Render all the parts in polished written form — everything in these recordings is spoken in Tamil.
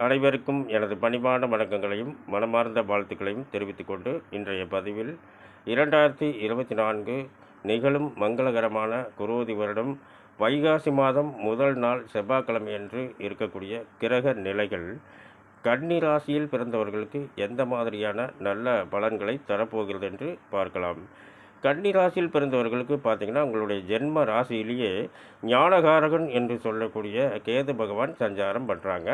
அனைவருக்கும் எனது பணிவான வணக்கங்களையும் மனமார்ந்த வாழ்த்துக்களையும் தெரிவித்துக் கொண்டு இன்றைய பதிவில் 2024 நிகழும் மங்களகரமான குரோதி வருடம் வைகாசி மாதம் முதல் நாள் செவ்வாய்க்கிழமையன்று இருக்கக்கூடிய கிரக நிலைகள் கன்னி ராசியில் பிறந்தவர்களுக்கு எந்த மாதிரியான நல்ல பலன்களை தரப்போகிறது என்று பார்க்கலாம். கன்னி ராசியில் பிறந்தவர்களுக்கு பார்த்திங்கன்னா, உங்களுடைய ஜென்ம ராசியிலேயே ஞானகாரகன் என்று சொல்லக்கூடிய கேது பகவான் சஞ்சாரம் பண்ணுறாங்க.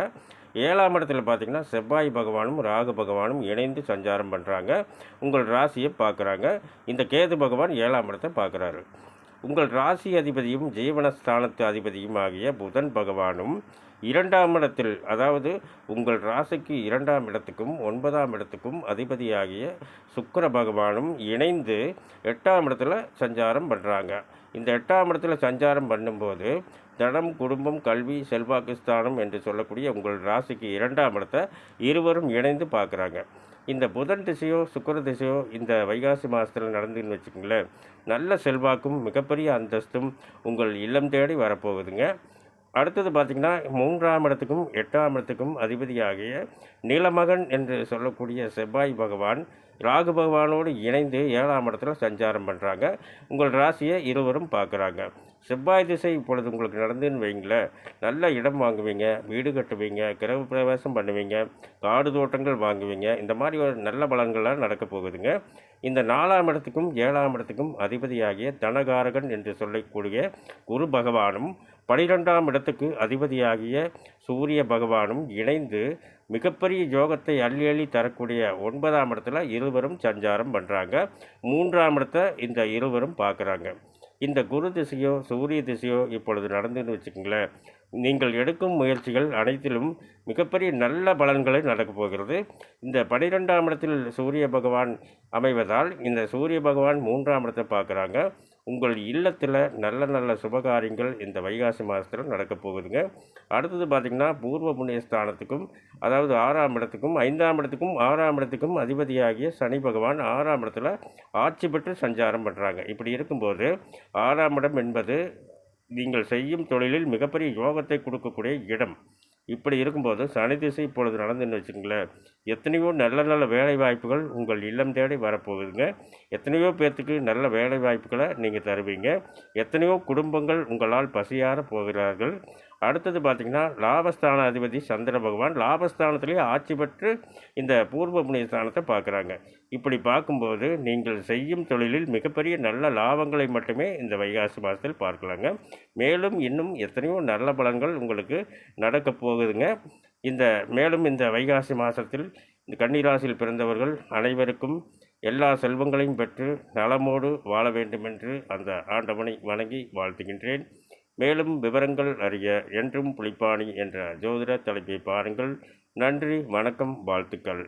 7ஆம் இடத்துல பார்த்திங்கன்னா செவ்வாய் பகவானும் ராகு பகவானும் இணைந்து சஞ்சாரம் பண்ணுறாங்க. உங்கள் ராசியை பார்க்குறாங்க. இந்த கேது பகவான் 7ஆம் இடத்தை பார்க்குறாரு. உங்கள் ராசி அதிபதியும் ஜீவனஸ்தானத்து அதிபதியும் ஆகிய புதன் பகவானும் 2ஆம் இடத்தில், அதாவது உங்கள் ராசிக்கு 2ஆம் இடத்துக்கும் 9ஆம் இடத்துக்கும் அதிபதியாகிய சுக்கிர பகவானும் இணைந்து 8ஆம் இடத்துல சஞ்சாரம் பண்ணுறாங்க. இந்த 8ஆம் இடத்துல சஞ்சாரம் பண்ணும்போது தனம், குடும்பம், கல்வி, செல்வாக்குஸ்தானம் என்று சொல்லக்கூடிய உங்கள் ராசிக்கு 2ஆம் இடத்தை இருவரும் இணைந்து பார்க்குறாங்க. இந்த புதன் திசையோ சுக்கிர திசையோ இந்த வைகாசி மாதத்தில் நடந்துன்னு வச்சுக்கோங்களேன், நல்ல செல்வாக்கும் மிகப்பெரிய அந்தஸ்தும் உங்கள் இல்லம் தேடி வரப்போகுதுங்க. அடுத்தது பார்த்திங்கன்னா, 3ஆம் இடத்துக்கும் 8ஆம் இடத்துக்கும் அதிபதியாகிய நீலமகன் என்று சொல்லக்கூடிய செவ்வாய் பகவான் ராகு பகவானோடு இணைந்து 7ஆம் இடத்துல சஞ்சாரம் பண்ணுறாங்க. உங்கள் ராசியை இருவரும் பார்க்குறாங்க. செவ்வாய் திசை இப்பொழுது உங்களுக்கு நடந்துன்னு வைங்களேன், நல்ல இடம் வாங்குவீங்க, வீடு கட்டுவீங்க, கிரக பிரவேசம் பண்ணுவீங்க, காடு தோட்டங்கள் வாங்குவீங்க. இந்த மாதிரி ஒரு நல்ல பலன்கள்லாம் நடக்க போகுதுங்க. இந்த 4ஆம் இடத்துக்கும் 7ஆம் இடத்துக்கும் அதிபதியாகிய தனகாரகன் என்று சொல்லக்கூடிய குரு பகவானும் 12ஆம் இடத்துக்கு அதிபதியாகிய சூரிய பகவானும் இணைந்து மிகப்பெரிய யோகத்தை அள்ளி அள்ளி தரக்கூடிய 9ஆம் இடத்துல இருவரும் சஞ்சாரம் பண்ணுறாங்க. 3ஆம் இடத்தை இந்த இருவரும் பார்க்குறாங்க. இந்த குரு திசையோ சூரிய திசையோ இப்பொழுது நடந்துன்னு வச்சுக்கோங்களேன், நீங்கள் எடுக்கும் முயற்சிகள் அனைத்திலும் மிகப்பெரிய நல்ல பலன்களை நடக்கப் போகிறது. இந்த 12ஆம் இடத்தில் சூரிய பகவான் அமைவதால் இந்த சூரிய பகவான் 3ஆம் இடத்தை பார்க்குறாங்க. உங்கள் இல்லத்தில் நல்ல நல்ல சுபகாரியங்கள் இந்த வைகாசி மாதத்தில் நடக்கப் போகுதுங்க. அடுத்தது பார்த்திங்கன்னா, பூர்வ புண்ணிய ஸ்தானத்துக்கும், அதாவது 6ஆம் இடத்துக்கும் 5ஆம் இடத்துக்கும் 6ஆம் இடத்துக்கும் அதிபதியாகிய சனி பகவான் 6ஆம் இடத்துல ஆட்சி பெற்று சஞ்சாரம் பண்ணுறாங்க. இப்படி இருக்கும்போது 6ஆம் இடம் என்பது நீங்கள் செய்யும் தொழிலில் மிகப்பெரிய யோகத்தை கொடுக்கக்கூடிய இடம். இப்படி இருக்கும்போது சனி திசை இப்பொழுது நடந்துன்னு வச்சுங்களேன், எத்தனையோ நல்ல நல்ல வேலை வாய்ப்புகள் உங்கள் இல்லம் தேடி வரப்போகுதுங்க. எத்தனையோ பேர்த்துக்கு நல்ல வேலை வாய்ப்புகளை நீங்கள் தருவீங்க. எத்தனையோ குடும்பங்கள் உங்களால் பசியார போகிறார்கள். அடுத்தது பார்த்திங்கன்னா, லாபஸ்தான அதிபதி சந்திர பகவான் லாபஸ்தானத்திலேயே ஆட்சி பெற்று இந்த பூர்வ புண்ணிய ஸ்தானத்தை பார்க்குறாங்க. இப்படி பார்க்கும்போது நீங்கள் செய்யும் தொழிலில் மிகப்பெரிய நல்ல லாபங்களை மட்டுமே இந்த வைகாசி மாதத்தில் பார்க்கலாங்க. மேலும் இன்னும் எத்தனையோ நல்ல பலன்கள் உங்களுக்கு நடக்கப் போகுதுங்க. மேலும் இந்த வைகாசி மாதத்தில் இந்த கன்னிராசியில் பிறந்தவர்கள் அனைவருக்கும் எல்லா செல்வங்களையும் பெற்று நலமோடு வாழ வேண்டுமென்று அந்த ஆண்டவனை வணங்கி வாழ்த்துகின்றேன். மேலும் விவரங்கள் அறிய என்றும் புலிப்பாணி என்ற ஜோதிட தலைப்பை பாருங்கள். நன்றி, வணக்கம், வாழ்த்துக்கள்.